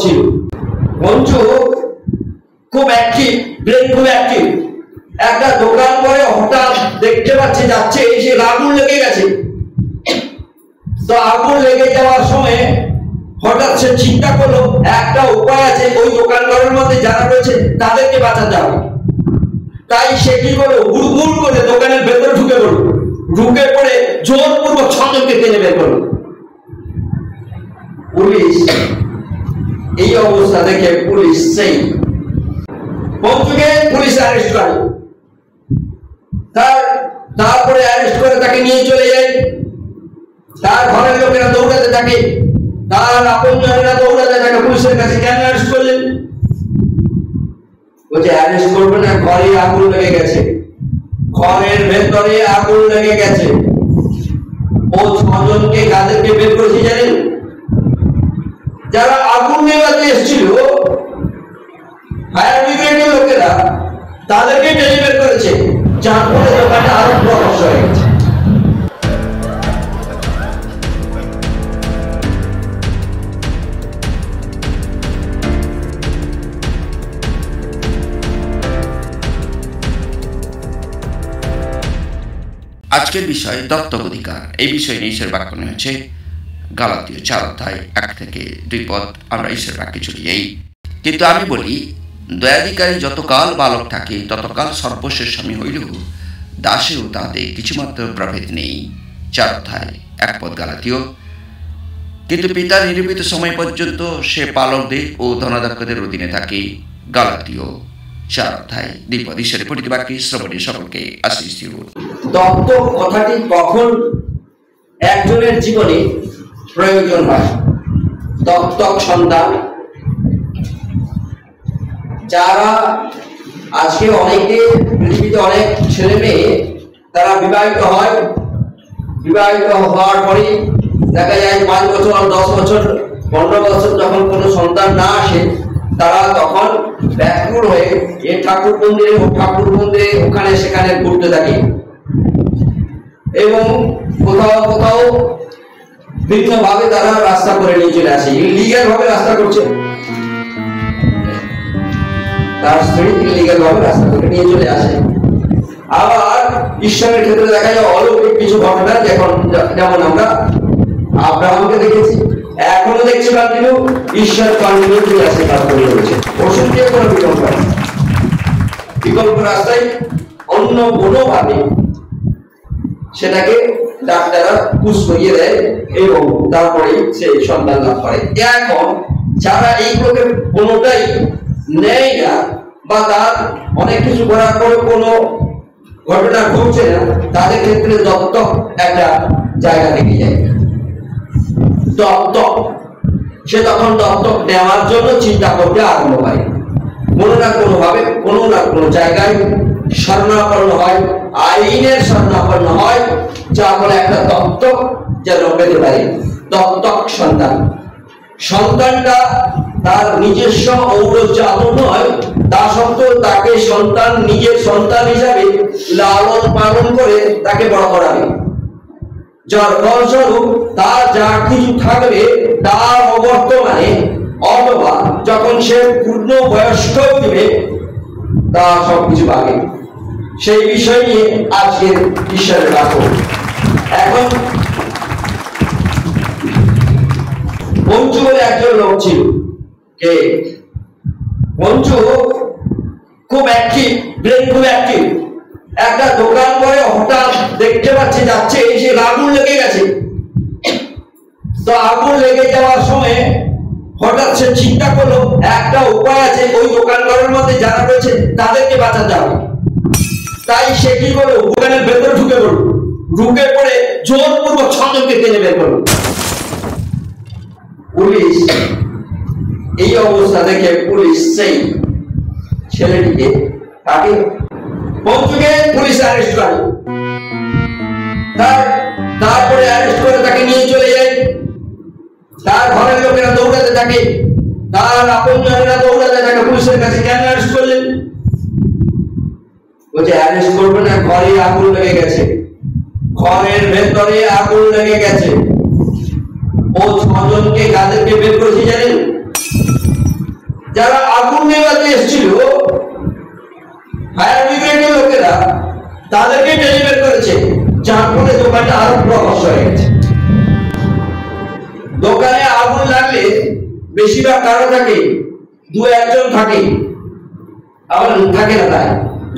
ছিল। পঞ্চু খুব active, brain খুব অ্যাক্টিভ। একটা দোকান করে হঠাৎ দেখতে পাচ্ছে যাচ্ছে সে আগুন লেগে গেছে। তো আগুন লেগে যাওয়ার সময় হঠাৎ সে চিন্তা করলো একটা উপায় আছে, ওই দোকানদারের মধ্যে যারা রয়েছে তাদেরকে বাঁচাতে হবে। তাই সে কি করলো, হুড়মুড় করে দোকানের ভেতরে ঢুকে পড়লো। ঢুকে পড়ে জোরপূর্বক ছজনকে টেনে বের করলো। পুলিশ এই অবস্থা দেখে পুলিশ সেই পঞ্চুকে পুলিশ অ্যারেস্ট করে। তারপরে অ্যারেস্ট করে তাকে নিয়ে চলে যায়। তার ঘরের লোকেরা দৌড়াতে থাকে, তার আপনজনেরা দৌড়াতে থাকে পুলিশের কাছে, কেন অ্যারেস্ট করলেন? বলছে অ্যারেস্ট করবে না, ঘরে আগুন লেগে গেছে, ঘরের ভেতরে আগুন লেগে গেছে। ও ছজনকে কাদেরকে বের করেছে জানেন? যারা আগুন নেভাতে এসেছিল, ফায়ার ব্রিগেডের লোকেরা, তাদেরকে টেনে বের করেছে। যার ফলে দোকানটা আরো প্রকাশ হয়ে গেছে। আজকের বিষয় দত্তক অধিকার। এই বিষয়ে ঈশ্বরের বাক্য হচ্ছে গালাতীয় 4 অধ্যায় 1 থেকে 2 পদ। আমরা ঈশ্বরের বাক্যে চলে যাই। কিন্তু আমি বলি, দয়াধিকারী যতকাল বালক থাকে ততকাল সর্বশেষ স্বামী হইলেও দাসেও তাহাতে কিছুমাত্র প্রভেদ নেই। 4 অধ্যায় 1 পদ গালাতীয়। কিন্তু পিতার নিরূপিত সময় পর্যন্ত সে পালকদের ও ধনাধ্যক্ষদের অধীনে থাকে। গালাতীয় 4 অধ্যায় 2 পদ। ঈশ্বরের পঠিত বাক্যে শ্রবণে সকলকে আশীষ দিও। দত্তক কথাটি কখন একজনের জীবনে প্রয়োজন হয়? দত্তক সন্তান যারা আজকে অনেকে পৃথিবীতে অনেক ছেলে মেয়ে তারা বিবাহিত হয়। বিবাহিত হওয়ার পরে দেখা যায় 5 বছর, 10 বছর, 15 বছর যখন কোনো সন্তান না আসে, তারা তখন ব্যাকুল হয়ে এ ঠাকুর মন্দিরে ও ঠাকুর মন্দিরে ওখানে সেখানে ঘুরতে থাকে এবং কোথাও কোথাও ভিন্ন ভাবে তারা রাস্তা করে নিয়ে চলে আসে। ইলিগাল ভাবে রাস্তা করছে, তার স্ত্রী ইলিগাল ভাবে রাস্তা করে নিয়ে চলে আসে। আবার ঈশ্বরের ক্ষেত্রে দেখা যায় অলৌকিক কিছু ঘটনা, যেমন আমরা আব্রাহামকে দেখেছি, এখনো দেখছি কন্টিনিউ ঈশ্বর কন্টিনিউ চলে আসে, কাজ করে রয়েছে। ওষুধ দিয়ে কোনো বিকল্প নেই, বিকল্প রাস্তায় অন্য কোনো ভাবে সেটাকে ডাক্তাররা পুশ করিয়ে দেয় এবং তারপরে সে সন্তান লাভ করে। এখন যারা এইগুলোকে কোনোটাই নেয় না বা তার অনেক কিছু করার পরে কোনো ঘটনা ঘটছে না, তাদের ক্ষেত্রে দত্তক একটা জায়গা থেকে যায়। দত্তক, সে তখন দত্তক নেওয়ার জন্য চিন্তা করতে আরম্ভ করে। কোনো না কোনো ভাবে কোনো না কোনো জায়গায় শরণাপন্ন হয়, আইনের শরণাপন্ন হয়, যা বলে একটা দত্তক যেন পেতে পারে। দত্তক সন্তানটা তার নিজস্ব ঔরজাত নয়, তা সত্ত্বেও তাকে সন্তান নিজের সন্তান হিসাবে লালন পালন করে তাকে বড় করাবে। যার ফলস্বরূপ তার যা কিছু থাকবে তার অবর্তমানে অথবা যখন সে পূর্ণ বয়স্ক দিবে তা সবকিছু পাবে। সেই বিষয় নিয়ে আজকের ঈশ্বরের বাক্য। এখন পঞ্চু বলে একজন লোক ছিল, কে পঞ্চু খুব অ্যাক্টিভ, ব্রেন খুব অ্যাক্টিভ। একটা দোকান করে হঠাৎ দেখতে পাচ্ছে যাচ্ছে সে আগুন লেগে গেছে। তো আগুন লেগে যাওয়ার সময় হঠাৎ সে চিন্তা করলো একটা উপায় আছে, ওই দোকানদারের মধ্যে যারা রয়েছে তাদেরকে বাঁচাতে হবে। তাই সে কি করলো, দোকানের ভেতরে ঢুকে পড়লো। ঢুকে পড়ে জোরপূর্বক ছজনকে টেনে বের করলো। পুলিশ এই অবস্থা দেখে পুলিশ সেই ছেলেটিকে, তাকে পঞ্চুকে পুলিশ অ্যারেস্ট করে। তারপরে অ্যারেস্ট করে তাকে নিয়ে চলে যায়। তার ঘরের লোকেরা দৌড়াতে থাকে, তার আপনজনেরা দৌড়াতে থাকে পুলিশের কাছে, কেন অ্যারেস্ট করলেন? বলছে অ্যারেস্ট করবে না, ঘরে আগুন লেগে গেছে, ঘরের ভেতরে আগুন লেগে গেছে। ও ছজনকে কাদেরকে বের করেছে জানেন? যারা আগুন নেভাতে এসেছিল ফায়ার ব্রিগেডের লোকেরা তাদেরকে ডেলিভার করেছে, যার ফলে দোকানটা আরো প্রকাশ হয়ে গেছে। দোকানে আগুন লাগলে বেশিরভাগ কারো থাকে, দু একজন থাকে, আবার থাকে না, তাই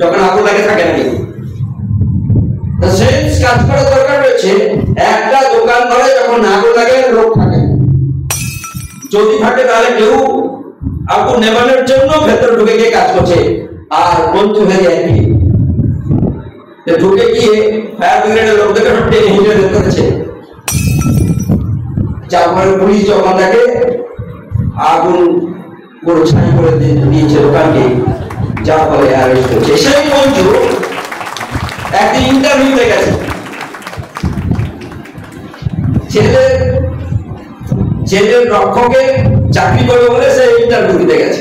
যখন আগুন লাগে থাকে না। কাজ করার দরকার রয়েছে। একটা দোকান ধরে যখন আগুন লাগে লোক থাকে, যদি থাকে তাহলে কেউ আগুন নেভানোর জন্য ভেতরে ঢুকে গিয়ে কাজ করছে, আর বন্ধু হয়ে যায় কি ঢুকে গিয়ে ফায়ার ব্রিগেডের লোকদেরকে সব টেনে হিঁচড়ে বের করেছে। তারপরে পুলিশ যখন তাকে আগুন পুরো ছাই করে দিয়েছে দোকানকে, যার ফলে অ্যারেস্ট হয়েছে। সেই বন্ধু একদিন ইন্টারভিউতে গেছে, ছেলের রক্ষকের চাকরি করবে বলে সে ইন্টারভিউ দিতে গেছে।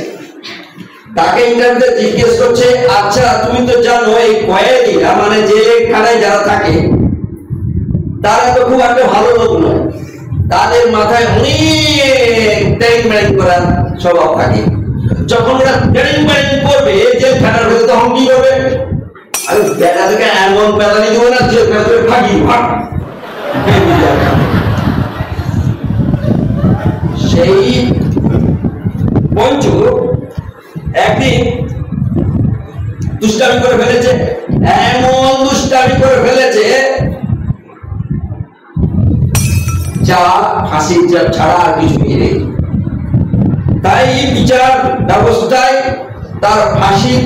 তাকে ইন্টারভিউতে জিজ্ঞেস করছে, আচ্ছা তুমি তো জানো এই কয়েদিরা মানে জেলখানায় যারা থাকে তারা তো খুব একটা ভালো লোক নয়, তাদের মাথায় অনেক ট্যাং ব্যাং করার স্বভাব থাকে। যখন ওরা ট্যাং ব্যাং করবে জেলখানার ভেতরে, তখন কি করবে? আমি বেড়া থেকে এমন পেদানি দেবো না জেলখানা থেকে ভাগি ভাগ। সেই পঞ্চু একদিন দুষ্টামি করে ফেলেছে, এমন দুষ্টামি করে ফেলেছে যা ফাঁসি ছাড়া আর কিছু নেই। তাই বিচার ব্যবস্থায় তার ফাঁসির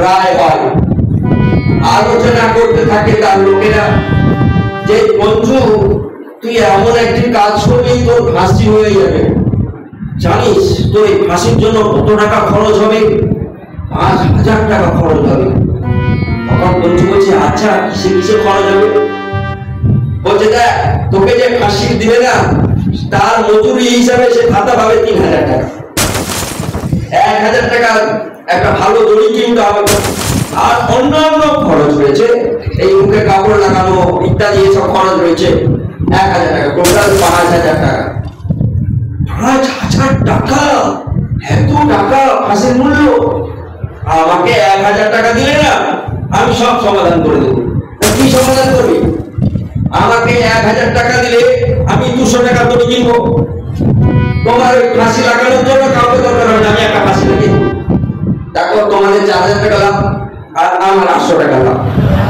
রায় হয়। আলোচনা করতে থাকে তার লোকেরা যে বন্ধু তুই এমন একটি কাজ করবি তোর ফাঁসি হয়ে যাবে, জানিস তোর এই ফাঁসির জন্য কত টাকা খরচ হবে? 5,000 টাকা খরচ হবে। তখন বন্ধু বলছে, আচ্ছা কিসে কিসে খরচ হবে? বলছে দেখ, তোকে যে ফাঁসি দিবে না তার মজুরি হিসাবে সে ভাতা পাবে 3,000 টাকা। 1,000 টাকা একটা ভালো দড়ি কিনতে হবে, আর অন্যান্য খরচ রয়েছে, এই মুখে কাপড় লাগানো ইত্যাদি এসব খরচ রয়েছে 1,000 টাকা। টোটাল 5,000 টাকা। 5,000 টাকা, এত টাকা ফাঁসির মূল্য? আমাকে 1,000 টাকা দিলে না আমি সব সমাধান করে দেবো। কি সমাধান করবি? আমাকে 1,000 টাকা দিলে আমি 200 টাকা দড়ি কিনবো। তোমার ওই ফাঁসি লাগানোর জন্য কাউকে দরকার হবে না, আমি একটা ফাঁসি লাগিয়ে দেবো। দেখো তোমাদের 4,000 টাকা লাভ আর আমার 800 টাকা লাভ।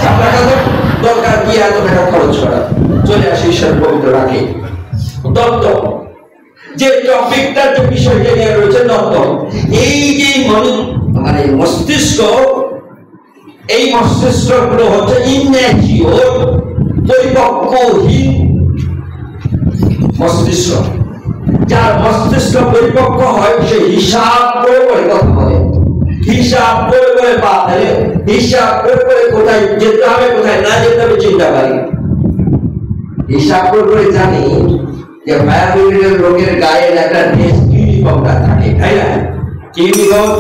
4 টাকা দরকার কি এত টাকা খরচ করা? চলে আসি ঈশ্বর পবিত্র রাখে দত্ত, যে টপিকটার যে বিষয়টা নিয়ে রয়েছে দত্ত। এই যে মানে মস্তিষ্ক, এই মস্তিষ্কগুলো হচ্ছে ইনম্যাচিওর, পরিপক্কহীন মস্তিষ্ক। যার মস্তিষ্ক পরিপক্ক হয় সে হিসাব করে করে কথা বলে, হিসাব করে করে পা ফেলে, হিসাব করে করে কোথায় যেতে হবে কোথায় না যেতে হবে চিন্তা করি। হিসাব করে করে জানি যে ফায়ার ব্রিগেডের লোকের গায়ে একটা ড্রেস ইউনিফর্মটা থাকে, তাই না? ইউনিফর্ম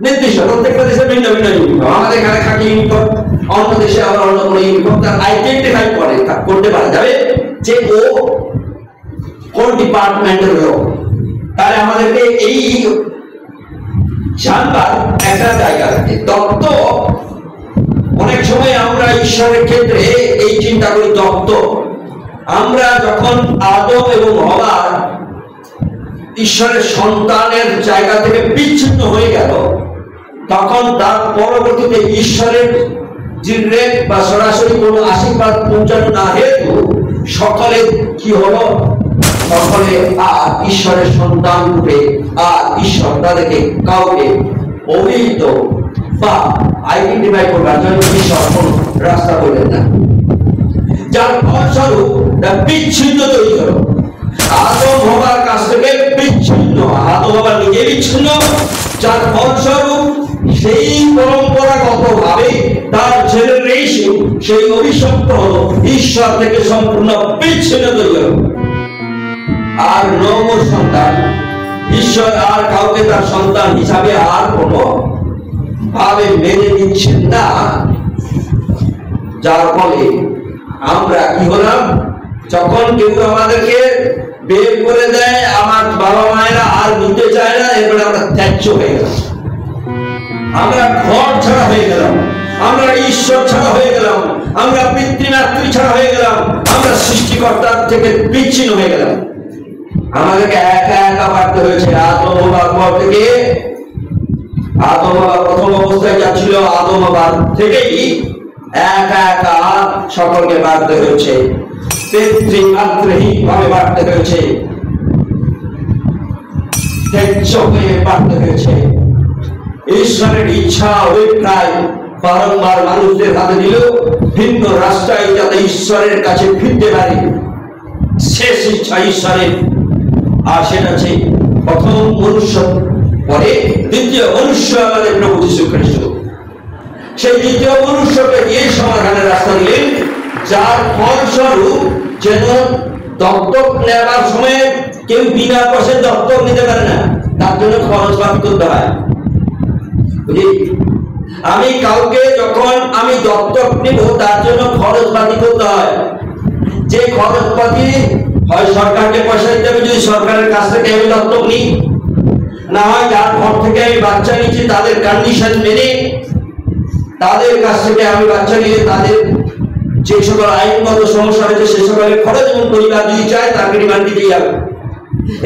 নির্দিষ্ট, প্রত্যেকটা দেশে ভিন্ন ভিন্ন ইউনিফর্ম। আমাদের এখানে খাকি ইউনিফর্ম, অন্য দেশে আবার অন্য কোনো ইউনিফর্ম। তার আইডেন্টিফাই করতে পারা যাবে যে ও কোন ডিপার্টমেন্টের লোক। তাহলে আমাদেরকে এই জানবার একটা জায়গা থাকে। তত্ত্ব অনেক সময় আমরা ঈশ্বরের ক্ষেত্রে এই চিন্তা করি তত্ত্ব। আমরা যখন আদম এবং হওয়া ঈশ্বরের সন্তানের জায়গা থেকে বিচ্ছিন্ন হয়ে গেল, তখন তার পরবর্তীতে ঈশ্বরের ডিরেক্ট বা সরাসরি কোনো আশীর্বাদ পৌঁছানো না হেতু সকলে কি হলো? সকলে আর ঈশ্বরের সন্তান রূপে আর ঈশ্বর তাদেরকে কাউকে অভিহিত বা আইডেন্টিফাই করবার জন্য ঈশ্বর কোন রাস্তা করলেন না, যার ফলস্বরূপ বিচ্ছিন্ন তৈরি হলো। আদম হবার কাছ থেকে বিচ্ছিন্ন, আদম হবার নিজে বিচ্ছিন্ন, যার ফলস্বরূপ সেই পরম্পরাগত ভাবে তার ছেলের সেই অভিশপ্ত হলো, ঈশ্বর থেকে সম্পূর্ণ বিচ্ছিন্ন তৈরি হলো। আর নম্বর সন্তান, ঈশ্বর আর কাউকে তার সন্তান হিসাবে আর কোনো ভাবে মেনে নিচ্ছেন না, যার ফলে আমরা কি হলাম? যখন কেউ আমাদেরকে বের করে দেয়, আমার বাবা মায়েরা আর নিতে চায় না, এরপরে আমরা ত্যায্য হয়ে গেলাম, আমরা ঘর ছাড়া হয়ে গেলাম, আমরা ঈশ্বর ছাড়া হয়ে গেলাম, আমরা পিতৃমাতৃ ছাড়া হয়ে গেলাম, আমরা সৃষ্টিকর্তার থেকে বিচ্ছিন্ন হয়ে গেলাম। আমাদেরকে একা একা বাড়তে হয়েছে। আদম হওয়ার পর থেকে, আদম প্রথম অবস্থায় যা ছিল, আদম হওয়ার থেকেই একা একা সকলকে বাড়তে হয়েছে, পিতৃমাতৃহীন ভাবে বাড়তে হয়েছে, ত্যায্য হয়ে বাড়তে হয়েছে। ঈশ্বরের ইচ্ছা অভিপ্রায় বারংবার মানুষদের হাতে দিল, ভিন্ন রাস্তায় যাতে ঈশ্বরের কাছে ফিরতে পারে, শেষ ইচ্ছা ঈশ্বরের। আর সেটা হচ্ছে প্রথম মনুষ্য, পরে দ্বিতীয় মনুষ্য আমাদের প্রভু যীশু খ্রিস্ট। সেই দ্বিতীয় মনুষ্যকে দিয়ে সমাধানের রাস্তা দিলেন, যার ফলস্বরূপ যেন দত্তক নেওয়ার সময় কেউ বিনা পয়সায় দত্তক নিতে পারে না, তার জন্য খরচ বাদ করতে হয়। আমি কাউকে যখন আমি দত্তক নিব, তার জন্য খরচপাতি করতে হয়। যে খরচপাতি হয় সরকারকে পয়সা দিতে হবে, যদি সরকারের কাছ থেকে আমি দত্তক নিই, না হয় যার ঘর থেকে আমি বাচ্চা নিচ্ছি তাদের কন্ডিশন মেনে তাদের কাছ থেকে আমি বাচ্চা নিয়ে তাদের যে সকল আইনগত সমস্যা হয়েছে সে সকলের খরচ এবং পরিবার যদি চায় তাকে ডিমান্ড দিতেই হবে।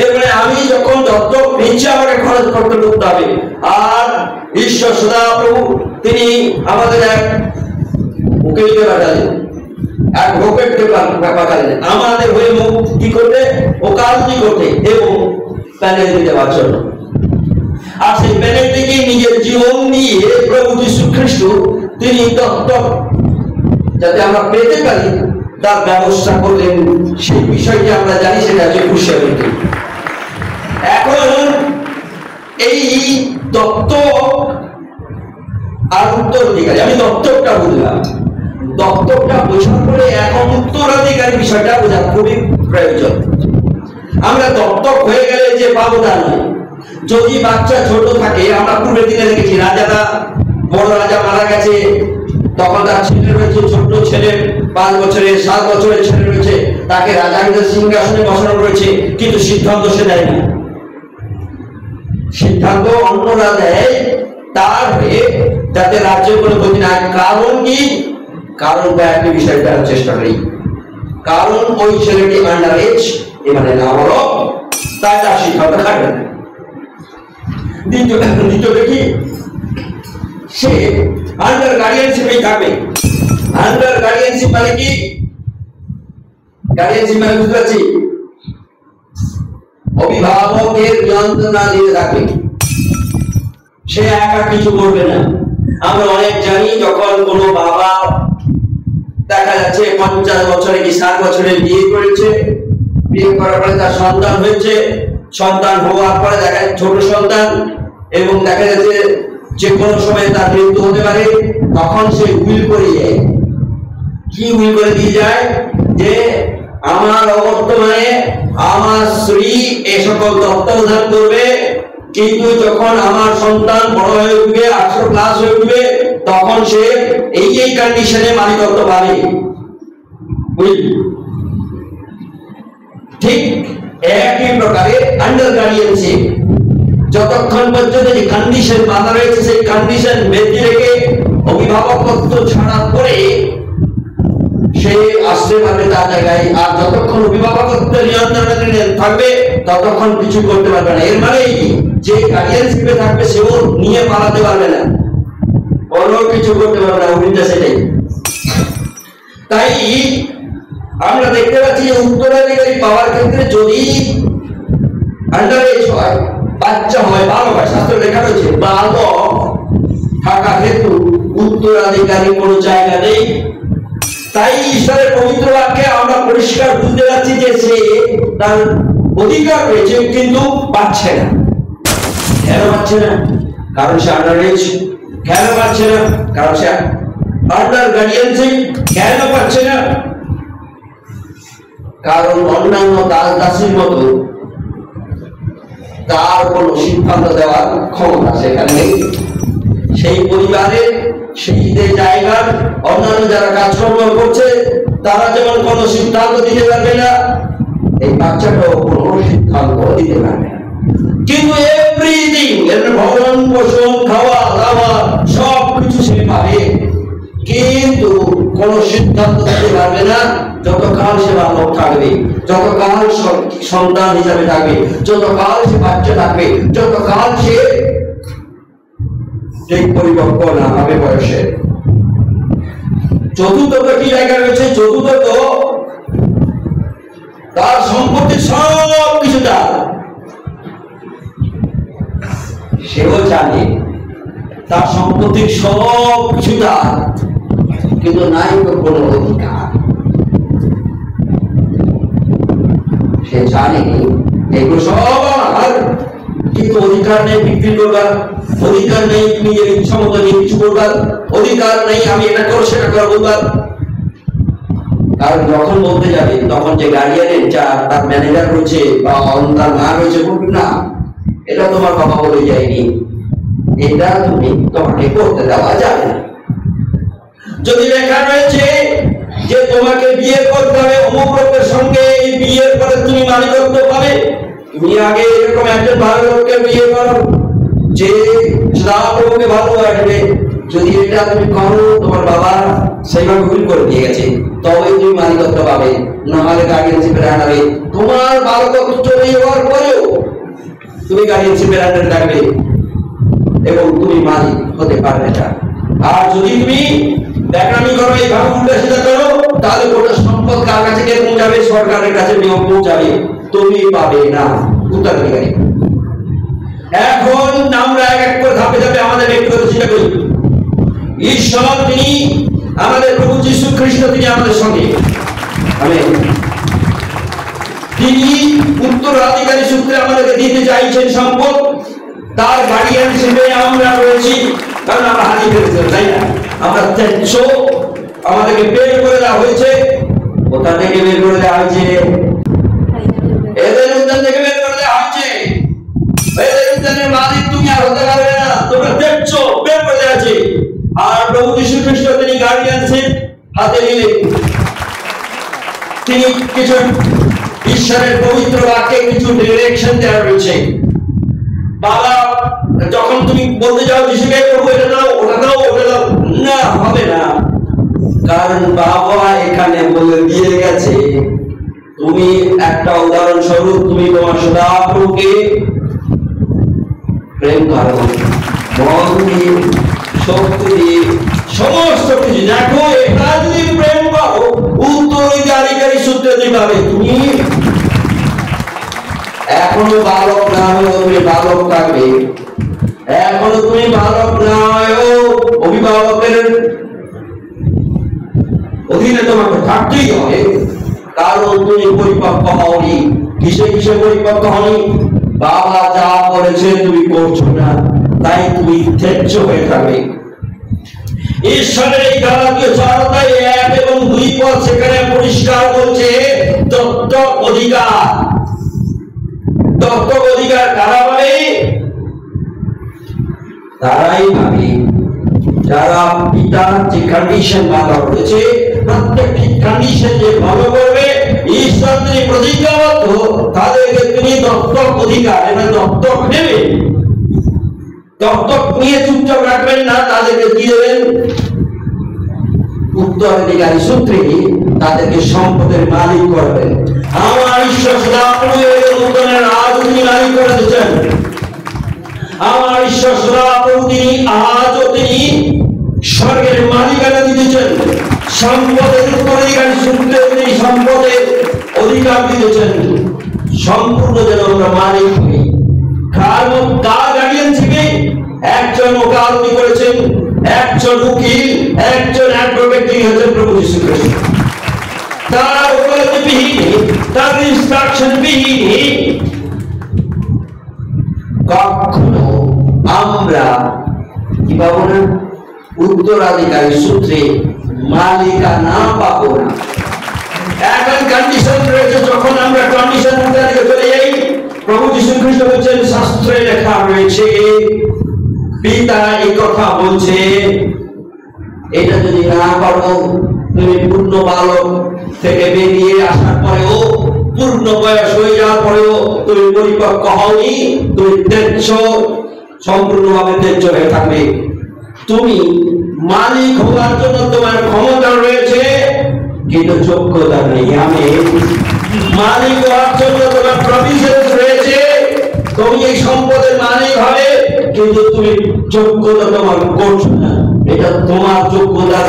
এবারে আমি যখন দত্তক নিচ্ছি আমাকে খরচ করতে হবে। আর ঈশ্বর সদাপ্রভু তিনি আমাদের এক উকিলকে পাঠালেন, এক ভোকেটকে পাঠালেন আমাদের হয়ে মুখ কি করতে, ওকালতি করতে এবং পেনাল্টি দেওয়ার জন্য। আর সেই পেনাল্টিকে নিজের জীবন দিয়ে প্রভু যীশু খ্রিস্ট তিনি দত্তক যাতে আমরা পেতে পারি তার ব্যবস্থা করলেন। সেই বিষয়টি আমরা জানি, সেটা হচ্ছে ক্রুশিয়ালিটি। এখন এই দত্তক আর উত্তরাধিকারী, আমি দত্তকটা বুঝলাম, দত্তকটা বোঝার পরে এখন উত্তরাধিকারী বিষয়টা বোঝা খুবই প্রয়োজন। আমরা দত্তক হয়ে গেলে যে পাবো তা নয়। যদি বাচ্চা ছোট থাকে, আমরা পূর্বের দিনে দেখেছি রাজারা, বড় রাজা মারা গেছে, তখন তার ছেলে রয়েছে, ছোট ছেলে 5 বছরের 7 বছরের ছেলে রয়েছে, তাকে রাজাঙ্গের সিংহাসনে বসানো রয়েছে, কিন্তু সিদ্ধান্ত সে দেয় না। সিদ্ধান্ত অন্যরা দেয় তার হয়ে, যাতে রাজ্যের কোনো ক্ষতি না। কারণ কি? কারণ একটি বিষয় দেওয়ার চেষ্টা করি, কারণ ওই ছেলেটি আন্ডার এজ, মানে না বড়, তাই তার সিদ্ধান্ত খাটবে না। দ্বিতীয় দেখি, সে আন্ডার গার্ডিয়ানশিপেই থাকবে। আন্ডার গার্ডিয়ানশিপ মানে কি? গার্ডিয়ানশিপ মানে বুঝতে পারছি, অভিভাবকের নিয়ন্ত্রণাধীনে থাকবে, সে একা কিছু করবে না। আমরা অনেক জানি, যখন কোনো বাবা দেখা যাচ্ছে 50 বছরে কি 60 বছরে বিয়ে করেছে, বিয়ে করার পরে তার সন্তান হয়েছে, সন্তান হওয়ার পরে দেখা ছোট সন্তান, এবং দেখা যাচ্ছে যে কোনো সময় তার মৃত্যু হতে পারে, তখন সে উইল করে যায়। কি উইল করে দিয়ে যায়? যে আমার অবর্তমানে আমার স্ত্রী এ সকল তত্ত্বাবধান করবে, কিন্তু যখন আমার সন্তান বড় হয়ে উঠবে, 18+ হয়ে উঠবে, তখন সে এই কন্ডিশনে মালিকত্ব পাবে। ঠিক একই প্রকারে আন্ডার গার্ডিয়ানশিপ, যতক্ষণ পর্যন্ত যে কন্ডিশন বাঁধা রয়েছে সেই কন্ডিশন বেঁধে রেখে অভিভাবকত্ব ছাড়া পরে সে আসতে পারবে তার জায়গায়। আর যতক্ষণ অভিভাবকত্ব নিয়ন্ত্রণে থাকবে ততক্ষণ কিছু করতে পারবে না। এর মানে যে গার্ডিয়ানশিপে থাকবে সেও নিয়ে পালাতে পারবে না, কোনো কিছু করতে পারবে না, উল্টা সেটাই। তাই আমরা দেখতে পাচ্ছি যে উত্তরাধিকারী পাওয়ার ক্ষেত্রে যদি আন্ডার এজ হয়, বাচ্চা হয়, বালক হয়, শাস্ত্রে লেখা রয়েছে বালক থাকা হেতু উত্তরাধিকারী কোনো জায়গা নেই। তাই ঈশ্বরের পবিত্র বাক্যে আমরা পরিষ্কার বুঝতে পারছি যে সে তার অধিকার রয়েছে, কিন্তু পাচ্ছে না। কেন পাচ্ছে না? কারণ সে আন্ডার এজ। কেন পাচ্ছে না? কারণ সে আন্ডার গার্ডিয়ানশিপ। কেন পাচ্ছে না? কারণ অন্যান্য দাস দাসীর মতো তার কোন সিদ্ধান্ত দেওয়ার ক্ষমতা সেখানে নেই। সেই পরিবারের, সেই জায়গার অন্যান্য যারা কাজকর্ম করছে তারা যেমন কোনো সিদ্ধান্ত দিতে পারবে না, এই বাচ্চাটাও কোনো সিদ্ধান্ত দিতে পারবে না। কিন্তু এভরি এভরিথিং, এর ভরণ পোষণ খাওয়া দাওয়া সব কিছু সে পাবে, কিন্তু কোন সিদ্ধান্ত নিতে পারবে না যতকাল সে বালক থাকবে, যতকাল সন্তান হিসাবে থাকবে, যতকাল সে বাচ্চা থাকবে, যতকাল সে ঠিক পরিপক্ক না হবে বয়সে। চতুর্থত কি জায়গা রয়েছে? চতুর্থত তার সম্পত্তি সব কিছু তার, সেও জানে তার সম্পত্তি সব কিছু তার, কিন্তু নাই তো কোনো অধিকার। সে জানে এগুলো সব আমার, কিন্তু অধিকার নেই বিক্রি করবার, অধিকার নেই নিজের ইচ্ছা মতো নিয়ে কিছু করবার, অধিকার নেই আমি এটা করো সেটা করো বলবার। কারণ যখন বলতে যাবে তখন যে গার্ডিয়ানের তার ম্যানেজার রয়েছে বা তার মা রয়েছে, বলবে না এটা তোমার বাবা বলে যায়নি, এটা তুমি তোমাকে করতে দেওয়া যাবে না। যদি লেখা রয়েছে যে তোমাকে বিয়ে করতে হবে অমুক লোকের সঙ্গে, এই বিয়ের পরে তুমি মালিকত্ব পাবে, তুমি আগে এরকম একজন ভালো লোককে বিয়ে করো যে তোমাকে ভালোবাসবে, যদি এটা তুমি করো তোমার বাবা সেইভাবে ভুল করে দিয়ে গেছে, তবে তুমি মালিকত্ব পাবে, নাহলে গার্ডিয়ানশিপের আন্ডারে তোমার বালকত্ব চলে যাওয়ার পরেও তুমি গার্ডিয়ানশিপের আন্ডারে থাকবে এবং তুমি মালিক হতে পারবে না। আর যদি তুমি ব্যাকরণী করো, এইভাবে উল্টা সিধা করো, তাহলে গোটা সম্পদ কার কাছে গিয়ে পৌঁছাবে? সরকারের কাছে নিয়োগ পৌঁছাবে, তুমি পাবে না উত্তরাধিকারী। এখন আমরা এক এক করে ধাপে ধাপে আমাদের ব্যক্তিগত চিন্তা করি। ঈশ্বর তিনি আমাদের প্রভু যীশু খ্রিস্ট, তিনি আমাদের সঙ্গে, তিনি উত্তরাধিকারী সূত্রে আমাদেরকে দিতে চাইছেন সম্পদ, তার গার্ডিয়ানশিপে আমরা রয়েছি। কারণ আমরা হারিয়ে ফেলেছিলাম, তাই না? আমরা তেচ্ছ, আমাদেরকে বের করে দেওয়া হয়েছে। কোথা থেকে বের করে দেওয়া হয়েছে? এদের উদ্যান থেকে বের করে দেওয়া হয়েছে। এদের উদ্যানের মালিক তুমি আর হতে পারবে না, তোমরা তেচ্ছ, বের করে দেওয়া হয়েছে। আর প্রভু যীশু খ্রিস্ট তিনি গার্ডিয়ানশিপ হাতে নিলেন, তিনি কিছু ঈশ্বরের পবিত্র বাক্যে কিছু ডিরেকশন দেওয়া রয়েছে। বাবা যখন তুমি বলতে যাও যিশুকে প্রভু এটা দাও ওটা দাও ওটা দাও, না হবে না, কারণ বাবা এখানে বলে দিয়ে গেছে। তুমি একটা উদাহরণ স্বরূপ তুমি তোমার সদাপ্রভুকে প্রেম করো, মন দিয়ে, শক্তি দিয়ে, সমস্ত কিছু। দেখো এটা যদি প্রেম পাও উত্তরাধিকারী সূত্রে তুমি পাবে। তুমি এখনো বালক না হলেও তুমি বালক থাকবে, এখনো তুমি বালক না হয়েও অভিভাবকের অধীনে তোমাকে থাকতেই হবে, কারণ তুমি পরিপক্ক হওনি। কিসে কিসে পরিপক্ক হওনি? বাবা যা বলেছে তুমি করছো না, তাই তুমি তেচ্ছ হয়ে থাকবে। ঈশ্বরের এই গালাতীয় 4:1 এবং 2 পদ সেখানে পরিষ্কার বলছে দত্তক অধিকার। দত্তক অধিকার কারা পাবে? তারাই পাবে যারা পিতার যে কন্ডিশন বাঁধা রয়েছে, প্রত্যেকটি কন্ডিশন যে ফলো করবে, ঈশ্বর তিনি প্রতিজ্ঞাবদ্ধ, তাদেরকে তিনি দত্তক অধিকার এবং দত্তক নেবে। দত্তক নিয়ে চুপচাপ রাখবেন না, তাদেরকে দিয়ে দেবেন উত্তরাধিকারী সূত্রে, তাদেরকে সম্পদের মালিক করবেন। আমার ঈশ্বর সদাপ্রভুর আজ তিনি মালিক করে দিচ্ছেন। আমার ঈশ্বর সদাপ্রভু তিনি আজও তিনি স্বর্গের মালিকানা দিতেছেন। সম্পদের উত্তরাধিকারী সূত্রে তিনি সম্পদের অধিকার দিতেছেন। সম্পূর্ণ যেন আমরা মালিক হই। কার গার্ডিয়ানশিপে? একজন ওকালতি করেছেন, একজন উকিল, একজন অ্যাডভোকেট, তিনি হচ্ছেন প্রভু যীশু খ্রিস্ট। তার ওকালতি বিহীন, তার ইনস্ট্রাকশন বিহীন কখনো আমরা কি পাবো না? উত্তরাধিকারী সূত্রে মালিকানা পাবো না। এখন কন্ডিশন রয়েছে, যখন আমরা কন্ডিশন দিকে চলে যাই, প্রভু যীশু খ্রিস্ট বলছেন, শাস্ত্রে লেখা রয়েছে, পিতা এই কথা বলছে, এটা যদি না করো, তুমি পূর্ণ বালক থেকে বেরিয়ে আসার পরেও, পূর্ণ বয়স হয়ে যাওয়ার পরেও তুমি পরিপক্ক হওনি, তুমি তেচ্ছ সম্পূর্ণভাবে ত্যায্য হয়ে থাকবে। তুমি মালিক হওয়ার জন্য তোমার ক্ষমতা রয়েছে কিন্তু যোগ্যতা নেই। আমি মালিক হওয়ার জন্য তোমার প্রভিশন রয়েছে, তুমি এই সম্পদের মালিক হবে কিন্তু তুমি যোগ্যতা তোমার করছো না, এটা তোমার যোগ্যতা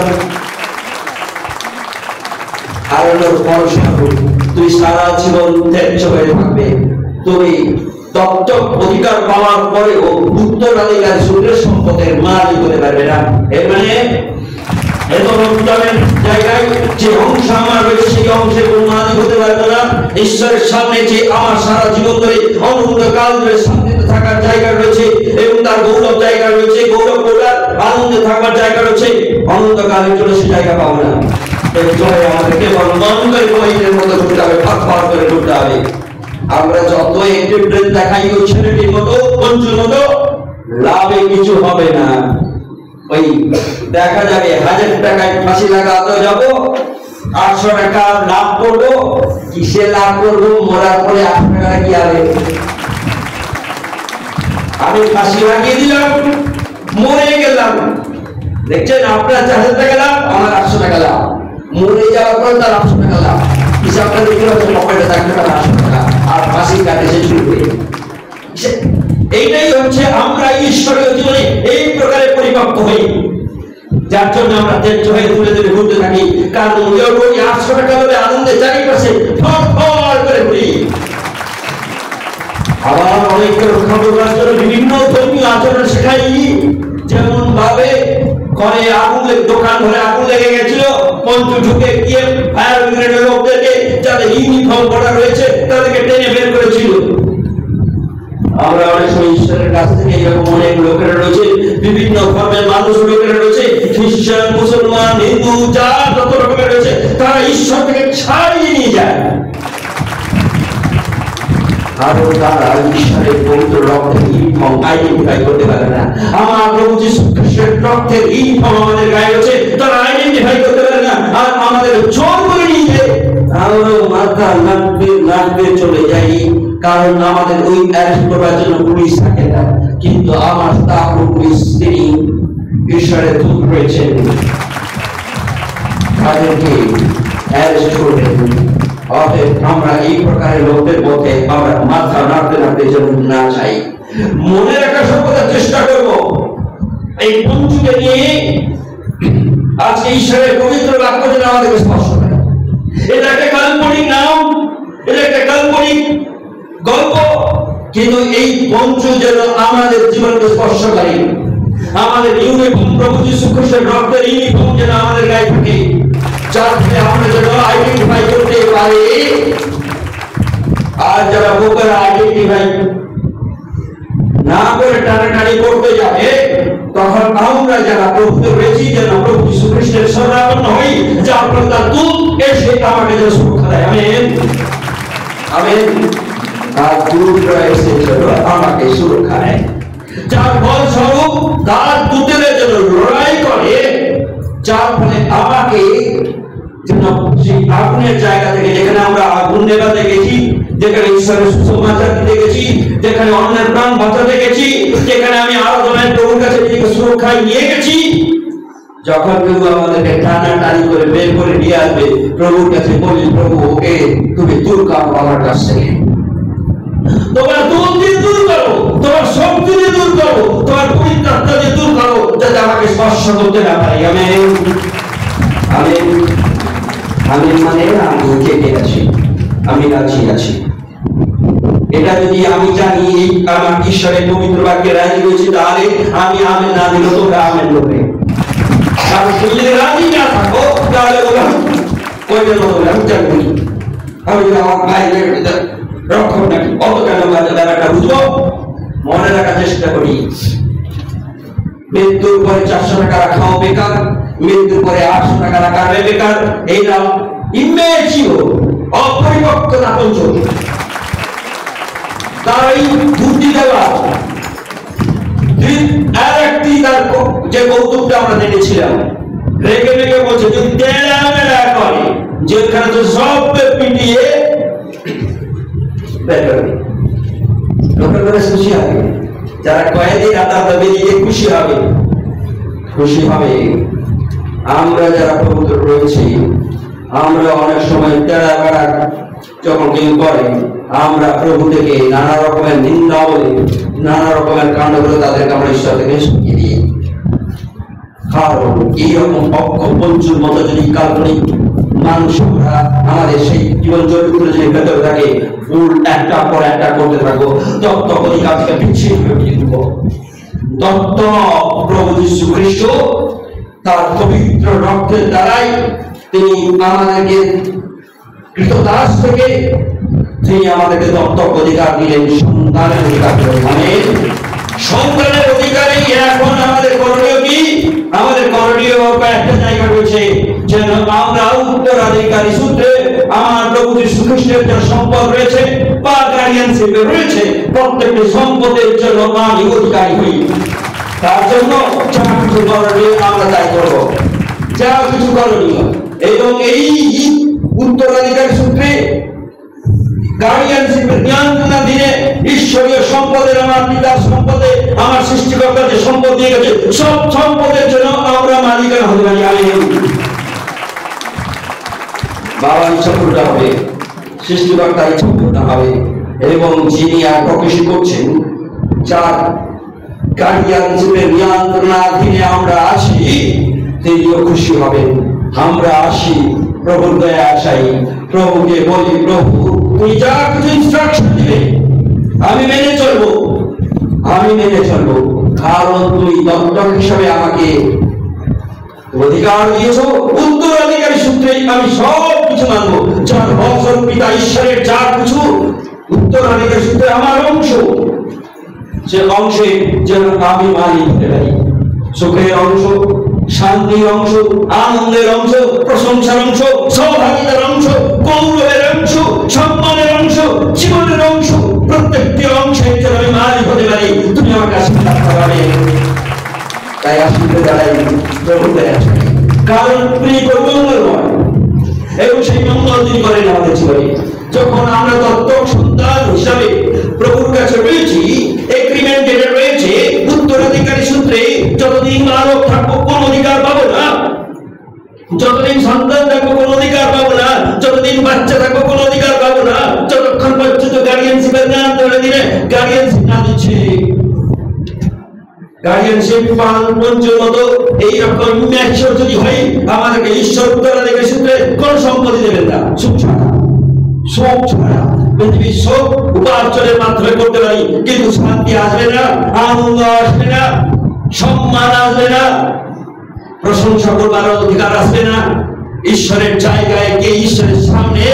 হারানোর ফলস্বরূপ তুই সারা জীবন ত্যায্য হয়ে থাকবে। তুমি দত্তক অধিকার পাওয়ার পরেও উত্তরাধিকার সূত্রে সম্পদের মালিক হতে পারবে না। এর মানে জায়গায় যে অংশ আমার রয়েছে সেই অংশের কোন মালিক হতে পারবে না। ঈশ্বরের সামনে যে আমার সারা জীবন ধরে অনন্তকাল ধরে শান্তিতে থাকার জায়গা রয়েছে এবং তার গৌরব জায়গা রয়েছে, গৌরব করার আনন্দে থাকার জায়গা রয়েছে, অনন্তকালের জন্য সে জায়গা পাবো না। আমাদেরকে বন্ধের মতো ঢুকতে হবে, ভাগ ভাগ করে ঢুকতে হবে। আমরা যত একটি ব্রেন দেখাই ওই ছেলেটির মতো বঞ্চুর মতো, লাভে কিছু হবে না। ওই দেখা যাবে 1000 টাকায় ফাঁসি লাগাতে যাবো, 800 টাকা লাভ করবো। কিসে লাভ করবো? মরার পরে 800 টাকা কি হবে? আমি ফাঁসি লাগিয়ে দিলাম, মরে গেলাম, দেখছেন আপনার 4000 টাকা লাভ, আমার 800 টাকা লাভ। মরে যাওয়ার পর তার 800 টাকা লাভ, হিসাবটা দেখতে পাচ্ছেন পকেটে থাকবে 800 টাকা, আর ফাঁসি কাটে সে ছুটবে। এইটাই হচ্ছে আমরা ঈশ্বরীয় জীবনে এই প্রকারে পরিপক্ক হই, যার জন্য আমরা ত্যায্য হয়ে তুলে তুলে ঘুরতে থাকি। কারণ ওই 800 টাকা হলে আনন্দে চারিপাশে ফর ফর করে ঘুরি। আবার অনেককে রক্ষা করবার জন্য বিভিন্ন ধর্মীয় আচরণ শেখাই, যেমন ভাবে ঘরে আগুনের দোকান ঘরে আগুন লেগে গেছিল, পঞ্চ ঢুকে গিয়ে ফায়ার ব্রিগেডের লোকদেরকে যাদের ইউনিফর্ম পরা রয়েছে তাদেরকে টেনে বের করেছিল। আমরা অনেক সময় ঈশ্বরের কাছ থেকে এরকম অনেক লোকেরা রয়েছে, বিভিন্ন ধর্মের মানুষ লোকেরা রয়েছে, খ্রিস্টান, মুসলমান, হিন্দু, যা যত রকমের রয়েছে, তারা ঈশ্বর থেকে ছাড়িয়ে নিয়ে যায়। কারণ তারা ঈশ্বরের পবিত্র রক্তের ইউনিফর্ম আইডেন্টিফাই করতে পারে না। আমার প্রভু যিশু খ্রিস্টের রক্তের ইউনিফর্ম আমাদের গায়ে আছে, তারা আইডেন্টিফাই করতে পারে না, আর আমাদের জোর করে নিয়ে যায়। আমরা মাথা নাচবে চলে যাই, কারণ আমাদের ওই অ্যারেস্ট করার জন্য পুলিশ থাকে না, কিন্তু আমার স্টাফ পুলিশ তিনি ঈশ্বরের দূত রয়েছেন, তাদেরকে অ্যারেস্ট করবেন। অতএব আমরা এই প্রকারের লোকদের পথে আমরা মাথা নাড়তে নাড়তে যেন না চাই। মনে রাখার সর্বদা চেষ্টা করব এই পঞ্চুকে নিয়ে আজকে ঈশ্বরের পবিত্র বাক্য যেন আমাদেরকে স্পর্শ করে। এটা একটা কাল্পনিক নাম, এটা একটা কাল্পনিক গল্প, কিন্তু এই পঞ্চু যেন আমাদের জীবনকে স্পর্শ করে। আমাদের ইউনিফর্ম প্রভু যীশু খ্রিস্টের রক্তের ইউনিফর্ম যেন আমাদের গায়ে থাকে, যার ফলে আমরা যেন আইডেন্টিফাই করতে পারি। আর যারা বোকারা আইডেন্টিফাই না করে টানাটানি করতে যাবে, তখন আমরা যারা প্রভুতে রয়েছি যেন প্রভু যীশু খ্রিস্টের শরণাপন্ন হই, যার ফলে তার দূত এসে আমাকে যেন সুরক্ষা দেয়। Amen, amen. তার দূতরা এসে যেন আমাকে সুরক্ষা দেয়, যার ফলস্বরূপ তার দূতেরা যেন লড়াই করে, যার ফলে আমাকে যেন সেই আগুনের জায়গা থেকে, যেখানে আমরা আগুন নেভাতে গেছি, যেখানে ঈশ্বরের সুসমাচার দিতে গেছি, যেখানে অন্যের প্রাণ বাঁচাতে গেছি, যেখানে আমি আরাধনায় প্রভুর কাছে নিজেকে সুরক্ষায় নিয়ে গেছি, যখন প্রভু আমাদেরকে টানাটানি করে বের করে নিয়ে আসবে, প্রভুর কাছে বলি, প্রভু ওকে তুমি দূর করো আমার কাছ থেকে, তোমার দূর দিয়ে দূর করো, তোমার শক্তি দিয়ে দূর করো, তোমার পবিত্রতা দিয়ে দূর করো, যাতে আমাকে স্পর্শ করতে না পারি। Amen, amen, amen. মানে আমি কেটে আছি, আমি রাজি আছি। এটা যদি আমি জানি এই আমার ঈশ্বরের পবিত্র বাক্যে রাজি রয়েছে, তাহলে আমি আমেন না দিলে তোমরা আমেন বলবে। কারণ তুমি যদি রাজি না থাকো তাহলে বললাম ওই জন্য আমি জানি, আমি আমার ভাইয়ের রক্ষক নাকি, অত কেন ব্যাপারটা বুঝবো। মনে রাখার চেষ্টা করি, মৃত্যুর পরে 400 টাকা রাখাও বেকার, মৃত্যুর পরে 800 টাকা রাখা বেকার। এই নাম ইমেজিও অপরিপক্কতা পঞ্চম। তার এই বুদ্ধি দেওয়া আর একটি তার যে কৌতুকটা আমরা দেখেছিলাম, রেগে রেগে বলছে যদি তেরা মেরা করে, যেখানে তো সব পিটিয়ে বের করবে, লোকের কাছে খুশি হবে। যারা কয়েদি রাতারাত বেরিয়ে খুশি হবে। আমরা যারা প্রভুতে রয়েছি, আমরা অনেক সময় তেড়া বেড়া যখন কেউ করে, আমরা প্রভু থেকে নানা রকমের নিন্দা বলে, নানা রকমের কাণ্ড বলে তাদেরকে আমরা ঈশ্বর থেকে সরিয়ে দিই। কারণ এইরকম পক্ষপঞ্চুর মতো যদি কাল্পনিক মানুষরা আমাদের সেই জীবন চরিত্র যদি ভেতরে থাকে, ভুল একটা পর একটা করতে থাকবো, তত্ত্বকথিক আজকে বিচ্ছিন্ন হয়ে উঠব। তত্ত্ব প্রভু যীশু খ্রিস্ট তার পবিত্র রক্তের দ্বারাই তিনি আমাদেরকে কৃতদাস থেকে তিনি আমাদেরকে দত্তক অধিকার দিলেন, সন্তানের অধিকার দিলেন। মানে সন্তানের অধিকারী এখন আমাদের করণীয় কি? আমাদের করণীয় একটা জায়গা রয়েছে, যেন আমরা উত্তরাধিকারী সূত্রে আমার প্রভু যীশু খ্রিস্টের যে সম্পদ রয়েছে বা গার্ডিয়ানশিপে রয়েছে, প্রত্যেকটি সম্পদের জন্য আমি অধিকারী হই। তার জন্য যা কিছু করণীয় আমরা তাই করব, যা কিছু করণীয়। এবং এই উত্তরাধিকারী সূত্রে গার্ডিয়ানশিপের নিয়ন্ত্রণা দিনে ঈশ্বরীয় সম্পদের, আমার পিতার সম্পদে, আমার সৃষ্টিকর্তা যে সম্পদ দিয়ে গেছে, সব সম্পদের জন্য আমরা মালিকানা হতে পারি। বাবার ইচ্ছা পূর্ণ হবে, সৃষ্টিকর্তার ইচ্ছা পূর্ণ হবে, এবং যিনি আর প্রকাশ করছেন, যার গার্ডিয়ানশিপের নিয়ন্ত্রণাধীনে আমরা আছি, তিনিও খুশি হবেন। আমরা আসি প্রভুর দয়া আশাই, প্রভুকে বলি, প্রভু তুই যা কিছু ইনস্ট্রাকশন দিবে আমি মেনে চলবো, কারণ তুই দত্তক হিসাবে আমাকে অধিকার দিয়েছ। উত্তরাধিকারী সূত্রে আমি সব কিছু মানবো, যার বংশর পিতা ঈশ্বরের যা কিছু উত্তরাধিকারী সূত্রে আমার অংশ, সে অংশে যেন আমি মালিক হতে পারি। সুখের অংশ, শান্তির অংশ, আনন্দের অংশ, প্রশংসার অংশ, সৌভাগ্যের অংশ, গৌরবের অংশ, সম্মানের অংশ, জীবনের অংশ, প্রত্যেকটি অংশের জন্য আমি মালিক হতে পারি। তুমি আমার কাছে থাকতে পারবে। তাই আসলে দাঁড়াই প্রভুতে আছে, কারণ তিনি মঙ্গলময় এবং সেই মঙ্গল তিনি করেন আমাদের জীবনে। যখন আমরা দত্তক সন্তান হিসাবে প্রভুর কাছে রয়েছি, এগ্রিমেন্ট যেটা রয়েছে উত্তরাধিকারী সূত্রে, যতদিন বালক থাকবো কোন অধিকার পাবো না, যতদিন সন্তান থাকবো কোন অধিকার পাবো না, যতদিন বাচ্চা থাকবো কোন অধিকার পাবো না, যতক্ষণ পর্যন্ত গার্ডিয়ানশিপের নাম ধরে দিলে গার্ডিয়ানশিপ না দিচ্ছে। গার্ডিয়ানশিপ পঞ্চের মতো এইরকম ম্যাচুর যদি হয়, আমাদেরকে ঈশ্বর উত্তরাধিকারী সূত্রে কোন সম্পত্তি দেবেন না। সুখ ছাড়া পৃথিবীর সুখ উপার্জনের মাধ্যমে করতে পারি, কিন্তু শান্তি আসবে না, আনন্দ আসবে না, সম্মান আসবে না, প্রশংসা করবার অধিকার আসবে না, ঈশ্বরের জায়গায় কে ঈশ্বরের সামনে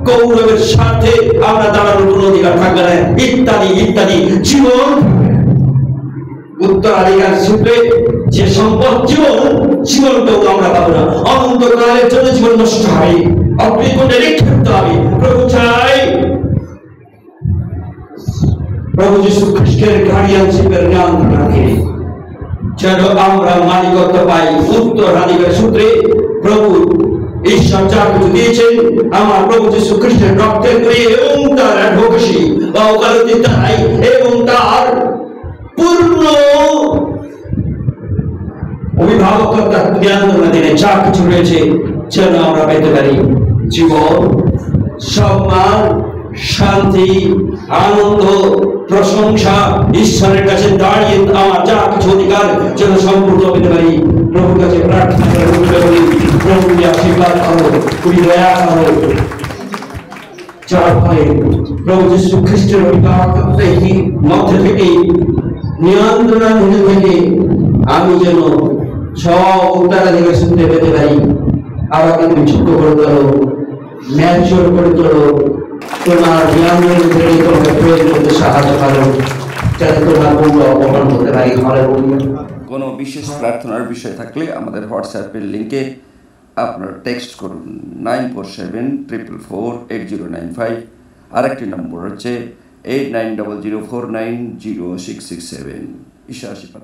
গৌরবের সাথে আমরা দাঁড়ানোর কোন অধিকার থাকবে না, ইত্যাদি ইত্যাদি। উত্তরাধিকার সূত্রে যে সম্পদ জীবনটাও আমরা পাবো না, অনন্তকালের জন্য জীবন নষ্ট হবে, অগ্নিকুণ্ডে নিক্ষিপ্ত হবে। প্রভু চাই প্রভু যীশু খ্রিস্টের গার্ডিয়ানশিপের নিয়ন্ত্রণে যেন আমরা মালিকত্ব পাই উত্তরাধিকার সূত্রে। প্রভু ঈশ্বর যা কিছু দিয়েছেন আমার প্রভু যীশু খ্রিস্টের রক্তের করে এবং তার অ্যাডভোকেসি বা ওকালতির দ্বারাই এবং তার পূর্ণ অভিভাবকত্ব নিয়ন্ত্রণে দিনে যা কিছু রয়েছে যেন আমরা পেতে পারি। জীবন, সম্মান, শান্তি, আনন্দ, প্রশংসা, ঈশ্বরের কাছে দাঁড়িয়ে আমার যা কিছু অধিকার যেন সম্পূর্ণ পেতে পারি। প্রভুর কাছে প্রার্থনা করে বলি, প্রভু তুমি আশীর্বাদ করো, তুমি দয়া করো, যার ফলে প্রভু যীশু খ্রিস্টের অভিভাবকত্বের মধ্যে থেকে নিয়ন্ত্রণাধীন থেকে আমি যেন সব উত্তরাধিকার সূত্রে পেতে পারি। আমাকে তুমি ছোট করে তোলো, ম্যাচিওর করে তোলো, তোমার নিয়ন্ত্রণ থেকে তোমাকে প্রয়োগ করতে সাহায্য করো, যাতে তোমার বন্ধু অপমান করতে পারি। কোনো বিশেষ প্রার্থনার বিষয় থাকলে আমাদের হোয়াটসঅ্যাপের লিঙ্কে আপনারা টেক্সট করুন 9474448095। আরেকটি নম্বর হচ্ছে 8900490667। ঈশ্বর আশীর্বাদ।